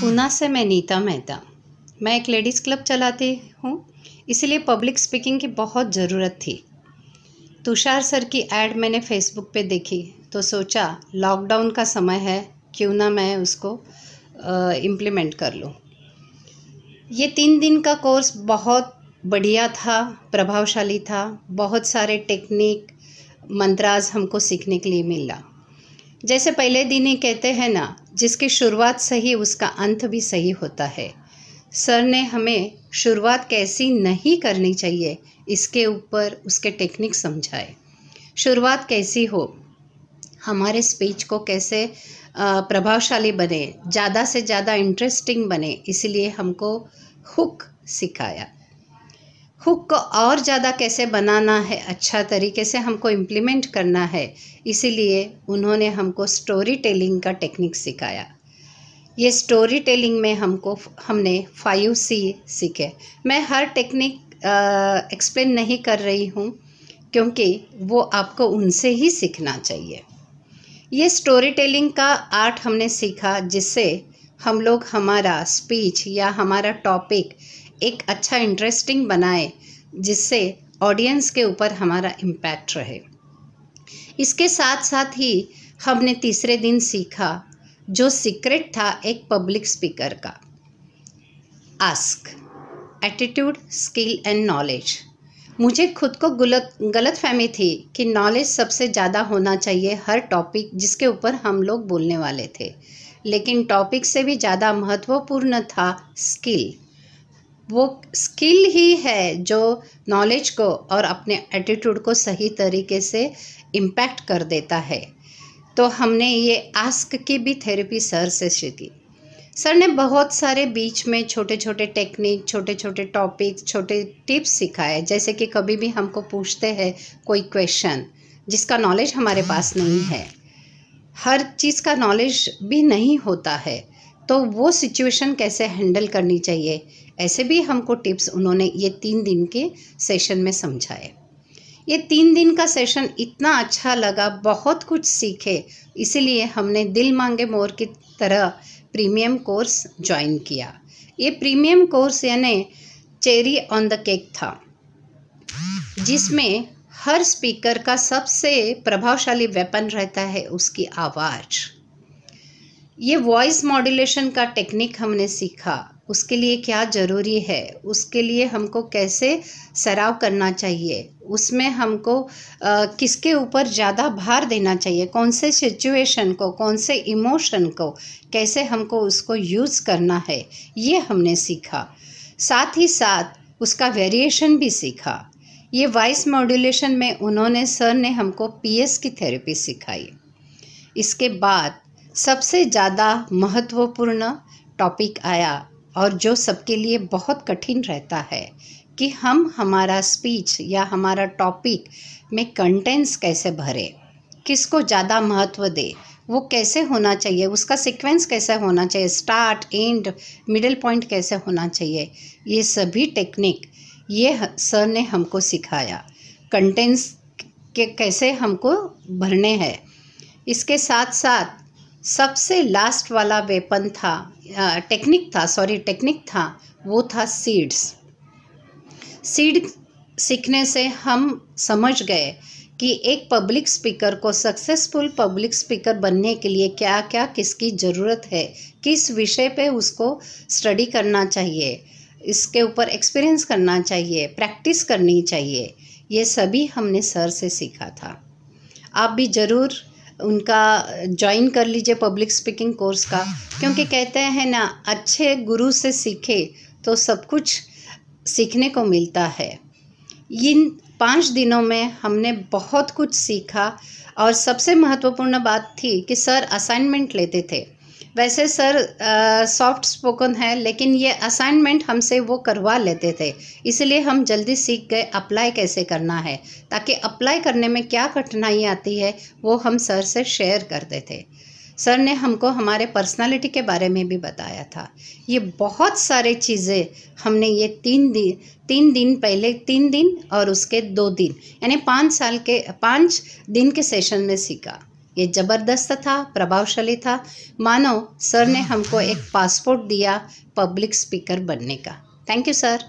पूना से मैं नीता मेहता। मैं एक लेडीज़ क्लब चलाती हूँ, इसलिए पब्लिक स्पीकिंग की बहुत ज़रूरत थी। तुषार सर की ऐड मैंने फेसबुक पे देखी तो सोचा लॉकडाउन का समय है, क्यों ना मैं उसको इम्प्लीमेंट कर लूँ। ये 3 दिन का कोर्स बहुत बढ़िया था, प्रभावशाली था। बहुत सारे टेक्निक मंत्राज हमको सीखने के लिए मिला। जैसे पहले दिन ही कहते हैं ना, जिसकी शुरुआत सही उसका अंत भी सही होता है। सर ने हमें शुरुआत कैसी नहीं करनी चाहिए इसके ऊपर उसके टेक्निक समझाए। शुरुआत कैसी हो, हमारे स्पीच को कैसे प्रभावशाली बने, ज़्यादा से ज़्यादा इंटरेस्टिंग बने, इसलिए हमको हुक सिखाया। हुक को और ज़्यादा कैसे बनाना है, अच्छा तरीके से हमको इम्प्लीमेंट करना है, इसीलिए उन्होंने हमको स्टोरी टेलिंग का टेक्निक सिखाया। ये स्टोरी टेलिंग में हमने 5C सीखे। मैं हर टेक्निक एक्सप्लेन नहीं कर रही हूँ, क्योंकि वो आपको उनसे ही सीखना चाहिए। ये स्टोरी टेलिंग का आर्ट हमने सीखा, जिससे हम लोग हमारा स्पीच या हमारा टॉपिक एक अच्छा इंटरेस्टिंग बनाए, जिससे ऑडियंस के ऊपर हमारा इम्पैक्ट रहे। इसके साथ साथ ही हमने तीसरे दिन सीखा जो सीक्रेट था एक पब्लिक स्पीकर का, ask, attitude, skill and knowledge. मुझे खुद को गलतफहमी थी कि नॉलेज सबसे ज़्यादा होना चाहिए हर टॉपिक जिसके ऊपर हम लोग बोलने वाले थे, लेकिन टॉपिक से भी ज़्यादा महत्वपूर्ण था स्किल। वो स्किल ही है जो नॉलेज को और अपने एटीट्यूड को सही तरीके से इम्पैक्ट कर देता है। तो हमने ये आस्क की भी थेरेपी सर से सीखी। सर ने बहुत सारे बीच में छोटे छोटे टेक्निक, छोटे छोटे टॉपिक्स, छोटे टिप्स सिखाए। जैसे कि कभी भी हमको पूछते हैं कोई क्वेश्चन जिसका नॉलेज हमारे पास नहीं है, हर चीज़ का नॉलेज भी नहीं होता है, तो वो सिचुएशन कैसे हैंडल करनी चाहिए, ऐसे भी हमको टिप्स उन्होंने ये 3 दिन के सेशन में समझाए। ये 3 दिन का सेशन इतना अच्छा लगा, बहुत कुछ सीखे, इसीलिए हमने दिल मांगे मोर की तरह प्रीमियम कोर्स ज्वाइन किया। ये प्रीमियम कोर्स यानी चेरी ऑन द केक था, जिसमें हर स्पीकर का सबसे प्रभावशाली वेपन रहता है उसकी आवाज़। ये वॉइस मॉड्यूलेशन का टेक्निक हमने सीखा, उसके लिए क्या ज़रूरी है, उसके लिए हमको कैसे सराव करना चाहिए, उसमें हमको किसके ऊपर ज़्यादा भार देना चाहिए, कौन से सिचुएशन को, कौन से इमोशन को कैसे हमको उसको यूज़ करना है, ये हमने सीखा। साथ ही साथ उसका वेरिएशन भी सीखा। ये वॉइस मॉड्यूलेशन में सर ने हमको PS की थेरेपी सिखाई। इसके बाद सबसे ज़्यादा महत्वपूर्ण टॉपिक आया, और जो सबके लिए बहुत कठिन रहता है, कि हम हमारा स्पीच या हमारा टॉपिक में कंटेंट्स कैसे भरें, किसको ज़्यादा महत्व दे, वो कैसे होना चाहिए, उसका सीक्वेंस कैसे होना चाहिए, स्टार्ट, एंड, मिडिल पॉइंट कैसे होना चाहिए। ये सभी टेक्निक ये सर ने हमको सिखाया। कंटेंट्स के कैसे हमको भरने हैं। इसके साथ साथ सबसे लास्ट वाला वेपन था, टेक्निक था, वो था सीड्स। सीड सीखने से हम समझ गए कि एक पब्लिक स्पीकर को सक्सेसफुल पब्लिक स्पीकर बनने के लिए क्या क्या किसकी ज़रूरत है, किस विषय पे उसको स्टडी करना चाहिए, इसके ऊपर एक्सपीरियंस करना चाहिए, प्रैक्टिस करनी चाहिए। ये सभी हमने सर से सीखा था। आप भी ज़रूर उनका ज्वाइन कर लीजिए पब्लिक स्पीकिंग कोर्स का, क्योंकि कहते हैं ना, अच्छे गुरु से सीखे तो सब कुछ सीखने को मिलता है। इन 5 दिनों में हमने बहुत कुछ सीखा, और सबसे महत्वपूर्ण बात थी कि सर असाइनमेंट लेते थे। वैसे सर सॉफ्ट स्पोकन है, लेकिन ये असाइनमेंट हमसे वो करवा लेते थे, इसलिए हम जल्दी सीख गए अप्लाई कैसे करना है, ताकि अप्लाई करने में क्या कठिनाई आती है वो हम सर से शेयर करते थे। सर ने हमको हमारे पर्सनालिटी के बारे में भी बताया था। ये बहुत सारे चीज़ें हमने ये 3 दिन पहले 3 दिन और उसके 2 दिन यानी 5 दिन के सेशन में सीखा। ये ज़बरदस्त था, प्रभावशाली था। मानो सर ने हमको एक पासपोर्ट दिया पब्लिक स्पीकर बनने का। Thank you sir.